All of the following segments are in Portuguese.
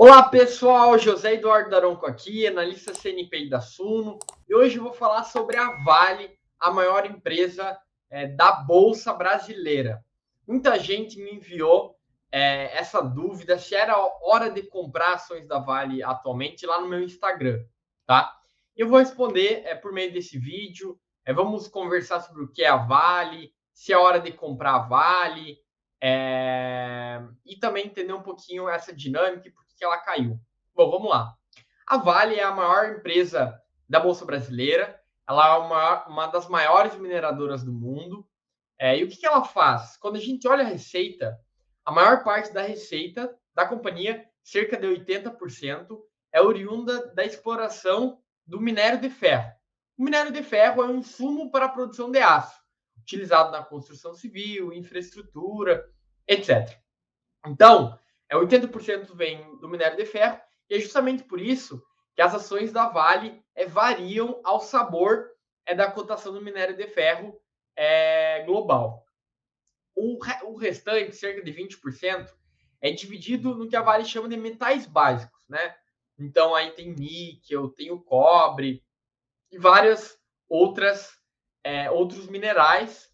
Olá pessoal, José Eduardo Daronco aqui, analista CNPI da Suno, e hoje eu vou falar sobre a Vale, a maior empresa da Bolsa Brasileira. Muita gente me enviou essa dúvida se era hora de comprar ações da Vale atualmente lá no meu Instagram, tá? Eu vou responder por meio desse vídeo, vamos conversar sobre o que é a Vale, se é hora de comprar a Vale, e também entender um pouquinho essa dinâmica e por que ela caiu. Bom, vamos lá. A Vale é a maior empresa da Bolsa Brasileira, ela é uma das maiores mineradoras do mundo. E o que ela faz? Quando a gente olha a receita, a maior parte da receita da companhia, cerca de 80%, é oriunda da exploração do minério de ferro. O minério de ferro é um insumo para a produção de aço, utilizado na construção civil, infraestrutura, etc. Então, 80% vem do minério de ferro, e é justamente por isso que as ações da Vale variam ao sabor da cotação do minério de ferro global. O restante, cerca de 20%, é dividido no que a Vale chama de metais básicos, né? Então, aí tem níquel, tem o cobre e várias outros minerais,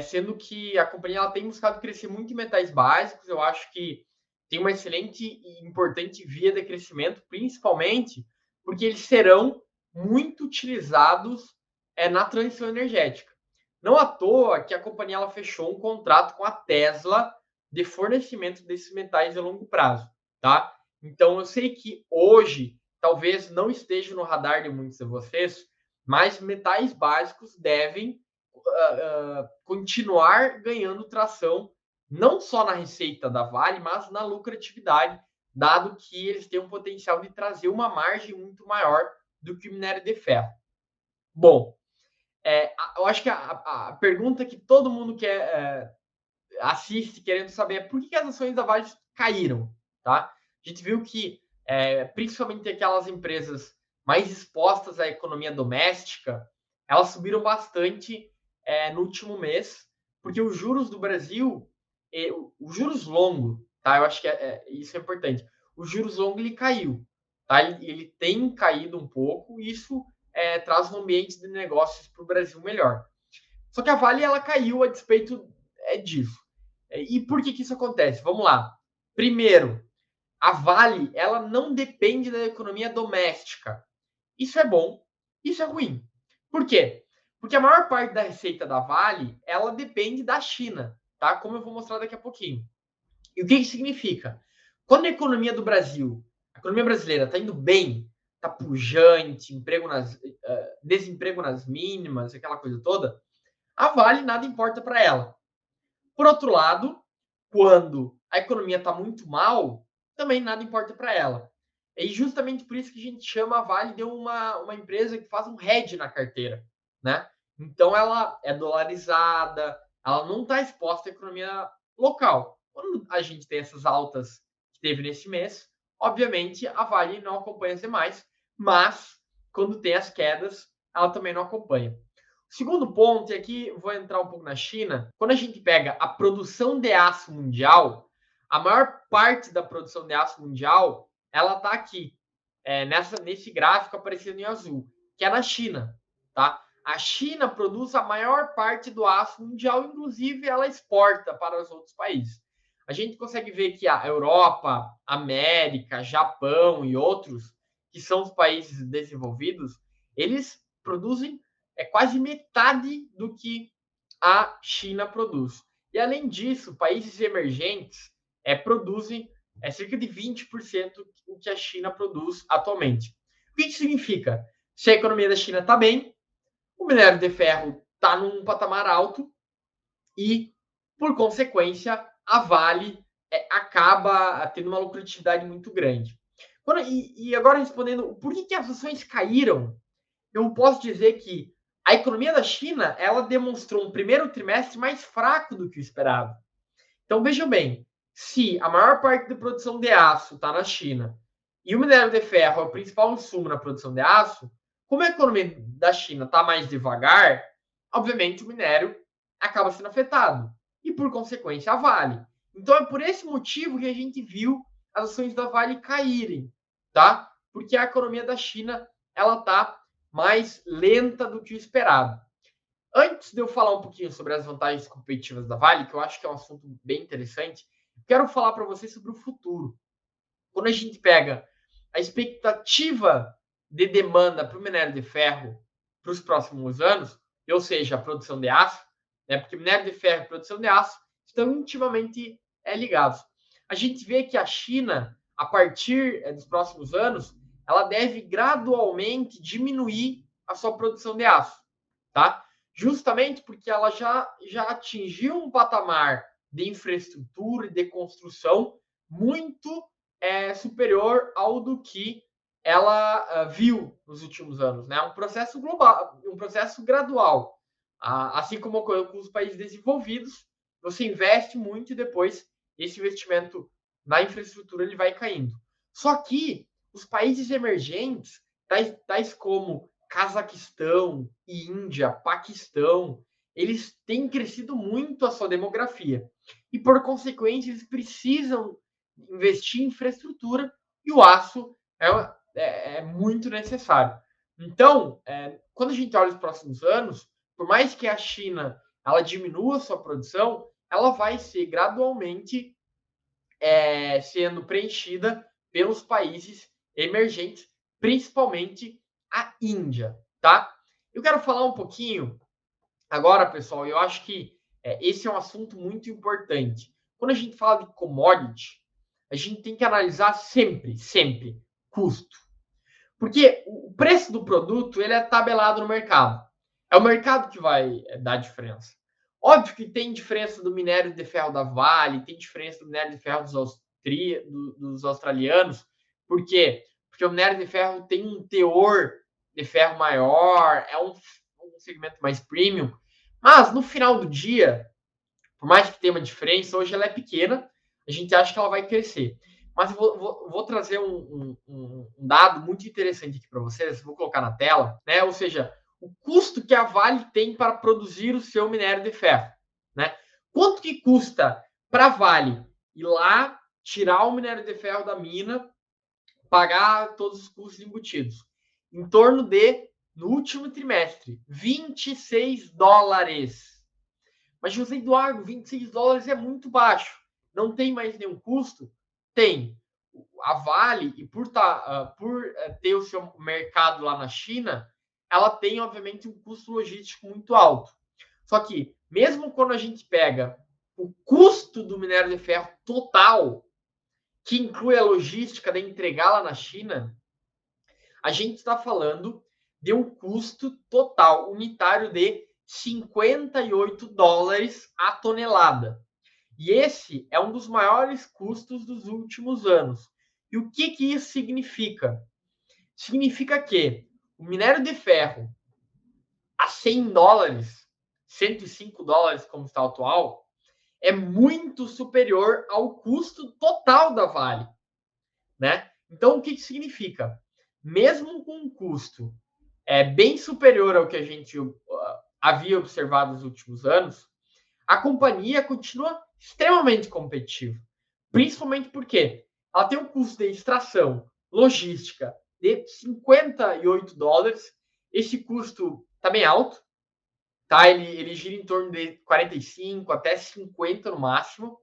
sendo que a companhia ela tem buscado crescer muito em metais básicos. Eu acho que tem uma excelente e importante via de crescimento, principalmente porque eles serão muito utilizados na transição energética. Não à toa que a companhia ela fechou um contrato com a Tesla de fornecimento desses metais a longo prazo, tá? Então eu sei que hoje talvez não esteja no radar de muitos de vocês, mas metais básicos devem continuar ganhando tração, não só na receita da Vale, mas na lucratividade, dado que eles têm um potencial de trazer uma margem muito maior do que o minério de ferro. Bom, eu acho que a pergunta que todo mundo assiste querendo saber é por que as ações da Vale caíram, tá? A gente viu que, principalmente aquelas empresas mais expostas à economia doméstica, elas subiram bastante no último mês, porque os juros do Brasil, os juros longo, tá? Eu acho que isso é importante. O juros longo ele caiu, tá? Ele tem caído um pouco, e isso traz um ambiente de negócios para o Brasil melhor. Só que a Vale ela caiu a despeito disso. E por que isso acontece? Vamos lá. Primeiro, a Vale ela não depende da economia doméstica. Isso é bom, isso é ruim. Por quê? Porque a maior parte da receita da Vale ela depende da China, tá? Como eu vou mostrar daqui a pouquinho. E o que isso significa? Quando a economia do Brasil, a economia brasileira está indo bem, está pujante, desemprego nas mínimas, aquela coisa toda, a Vale nada importa para ela. Por outro lado, quando a economia está muito mal, também nada importa para ela. E justamente por isso que a gente chama a Vale de uma empresa que faz um hedge na carteira, né? Então ela é dolarizada, ela não está exposta à economia local. Quando a gente tem essas altas que teve nesse mês, obviamente a Vale não acompanha as demais, mas quando tem as quedas, ela também não acompanha. Segundo ponto, e aqui vou entrar um pouco na China, quando a gente pega a produção de aço mundial, a maior parte da produção de aço mundial, ela está aqui, nesse gráfico aparecendo em azul, que é na China, tá? A China produz a maior parte do aço mundial, inclusive ela exporta para os outros países. A gente consegue ver que a Europa, América, Japão e outros, que são os países desenvolvidos, eles produzem quase metade do que a China produz. E além disso, países emergentes produzem cerca de 20% do que a China produz atualmente. O que isso significa? Se a economia da China está bem, o minério de ferro está num patamar alto e, por consequência, a Vale acaba tendo uma lucratividade muito grande. E agora respondendo, por que as ações caíram? Eu posso dizer que a economia da China ela demonstrou um primeiro trimestre mais fraco do que o esperado. Então vejam bem, se a maior parte da produção de aço está na China e o minério de ferro é o principal insumo na produção de aço, como a economia da China está mais devagar, obviamente o minério acaba sendo afetado e por consequência a Vale. Então é por esse motivo que a gente viu as ações da Vale caírem, tá? Porque a economia da China ela tá mais lenta do que o esperado. Antes de eu falar um pouquinho sobre as vantagens competitivas da Vale, que eu acho que é um assunto bem interessante, quero falar para vocês sobre o futuro. Quando a gente pega a expectativa de demanda para o minério de ferro para os próximos anos, ou seja, a produção de aço, né, porque minério de ferro e produção de aço estão intimamente ligados. A gente vê que a China, a partir dos próximos anos, ela deve gradualmente diminuir a sua produção de aço, tá? Justamente porque ela já atingiu um patamar de infraestrutura e de construção muito superior ao do que ela viu nos últimos anos, né? Um processo global, um processo gradual. Assim como ocorreu com os países desenvolvidos, você investe muito e depois esse investimento na infraestrutura ele vai caindo. Só que os países emergentes, tais como Cazaquistão, Índia, Paquistão, eles têm crescido muito a sua demografia. E, por consequência, eles precisam investir em infraestrutura e o aço é muito necessário. Então, quando a gente olha os próximos anos, por mais que a China ela diminua sua produção, ela vai ser gradualmente sendo preenchida pelos países emergentes, principalmente a Índia, tá? Eu quero falar um pouquinho agora, pessoal, eu acho que esse é um assunto muito importante. Quando a gente fala de commodity, a gente tem que analisar sempre custo. Porque o preço do produto ele é tabelado no mercado. É o mercado que vai dar diferença. Óbvio que tem diferença do minério de ferro da Vale, tem diferença do minério de ferro dos australianos. Por quê? Porque o minério de ferro tem um teor de ferro maior, é um segmento mais premium. Mas no final do dia, por mais que tenha uma diferença, hoje ela é pequena, a gente acha que ela vai crescer. Mas eu vou trazer um dado muito interessante aqui para vocês, vou colocar na tela, né? Ou seja, o custo que a Vale tem para produzir o seu minério de ferro, né? Quanto que custa para a Vale ir lá, tirar o minério de ferro da mina, pagar todos os custos embutidos? Em torno de, no último trimestre, $26. Mas José Eduardo, $26 é muito baixo. Não tem mais nenhum custo? Tem. A Vale, e por ter o seu mercado lá na China, ela tem, obviamente, um custo logístico muito alto. Só que, mesmo quando a gente pega o custo do minério de ferro total, que inclui a logística de entregar lá na China, a gente está falando de um custo total unitário de $58 a tonelada. E esse é um dos maiores custos dos últimos anos. E o que isso significa? Significa que o minério de ferro a $100, $105 como está atual, é muito superior ao custo total da Vale, né? Então, o que significa? Mesmo com um custo bem superior ao que a gente havia observado nos últimos anos, a companhia continua extremamente competitiva. Principalmente porque ela tem um custo de extração logística de $58. Esse custo está bem alto, tá? Ele gira em torno de 45 até 50 no máximo.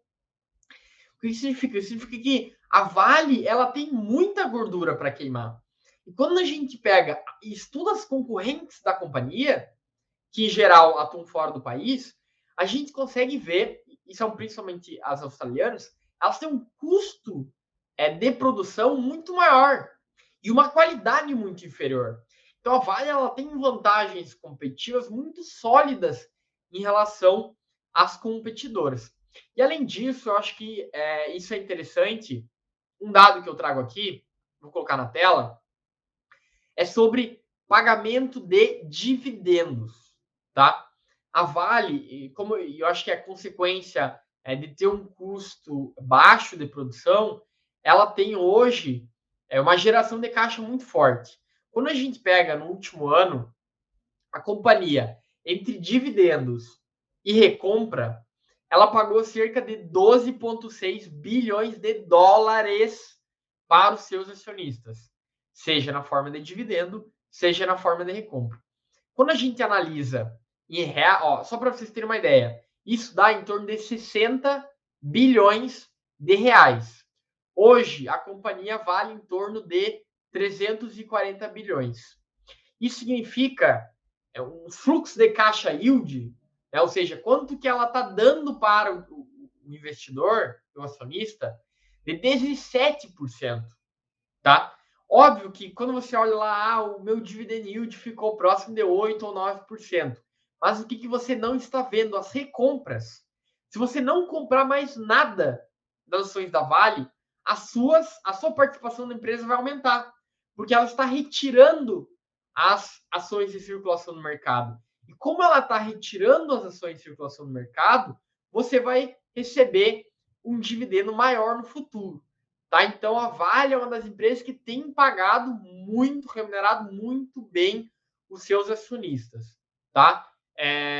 O que significa? Significa que a Vale ela tem muita gordura para queimar. E quando a gente pega e estuda as concorrentes da companhia, que em geral atuam fora do país, a gente consegue ver, e são principalmente as australianas, elas têm um custo de produção muito maior e uma qualidade muito inferior. Então a Vale ela tem vantagens competitivas muito sólidas em relação às competidoras. E além disso, eu acho que isso é interessante. Um dado que eu trago aqui, vou colocar na tela, é sobre pagamento de dividendos, tá? A Vale, como eu acho que é consequência de ter um custo baixo de produção, ela tem hoje uma geração de caixa muito forte. Quando a gente pega no último ano, a companhia, entre dividendos e recompra, ela pagou cerca de 12,6 bilhões de dólares para os seus acionistas, seja na forma de dividendo, seja na forma de recompra. Quando a gente analisa em real, só para vocês terem uma ideia, isso dá em torno de 60 bilhões de reais. Hoje, a companhia vale em torno de 340 bilhões. Isso significa um fluxo de caixa yield, né? Ou seja, quanto que ela está dando para o investidor, o acionista, de 17%. Tá? Óbvio que quando você olha lá, o meu dividend yield ficou próximo de 8 ou 9%. Mas o que você não está vendo? As recompras. Se você não comprar mais nada das ações da Vale, a sua participação na empresa vai aumentar. Porque ela está retirando as ações de circulação no mercado. E como ela está retirando as ações de circulação no mercado, você vai receber um dividendo maior no futuro. Tá? Então, a Vale é uma das empresas que tem pagado muito, remunerado muito bem os seus acionistas. Tá?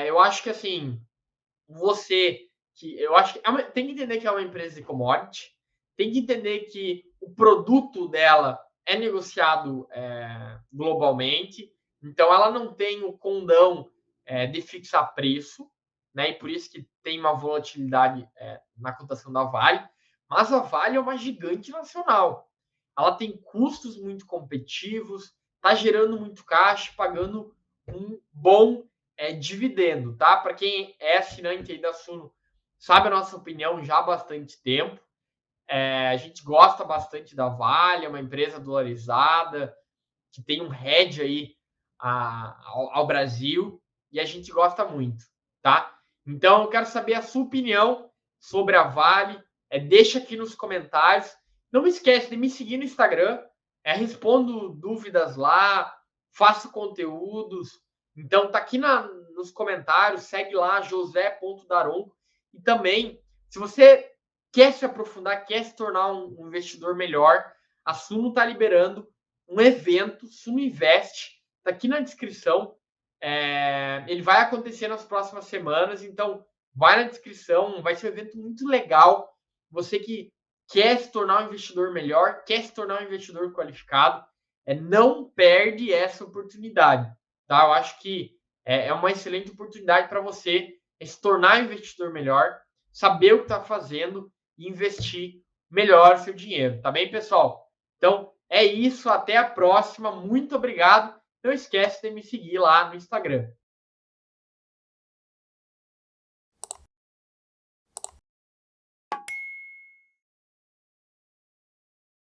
Eu acho que, assim, eu acho que tem que entender que é uma empresa de commodity, tem que entender que o produto dela é negociado globalmente, então ela não tem o condão de fixar preço, né? E por isso que tem uma volatilidade na cotação da Vale. Mas a Vale é uma gigante nacional. Ela tem custos muito competitivos, está gerando muito caixa, pagando um bom dividendo, tá? Para quem é assinante aí da Suno, sabe a nossa opinião já há bastante tempo. A gente gosta bastante da Vale, é uma empresa dolarizada, que tem um hedge aí ao Brasil, e a gente gosta muito, tá? Então, eu quero saber a sua opinião sobre a Vale. Deixa aqui nos comentários. Não esquece de me seguir no Instagram. Respondo dúvidas lá, faço conteúdos. Então, tá aqui nos comentários. Segue lá, josé.daronco. E também, se você quer se aprofundar, quer se tornar um investidor melhor, a Suno está liberando um evento, Suno Invest, está aqui na descrição. Ele vai acontecer nas próximas semanas, então vai na descrição, vai ser um evento muito legal. Você que quer se tornar um investidor melhor, quer se tornar um investidor qualificado, não perde essa oportunidade. Tá? Eu acho que é uma excelente oportunidade para você se tornar um investidor melhor, saber o que está fazendo e investir melhor o seu dinheiro. Tá bem, pessoal? Então, é isso. Até a próxima. Muito obrigado. Não esquece de me seguir lá no Instagram.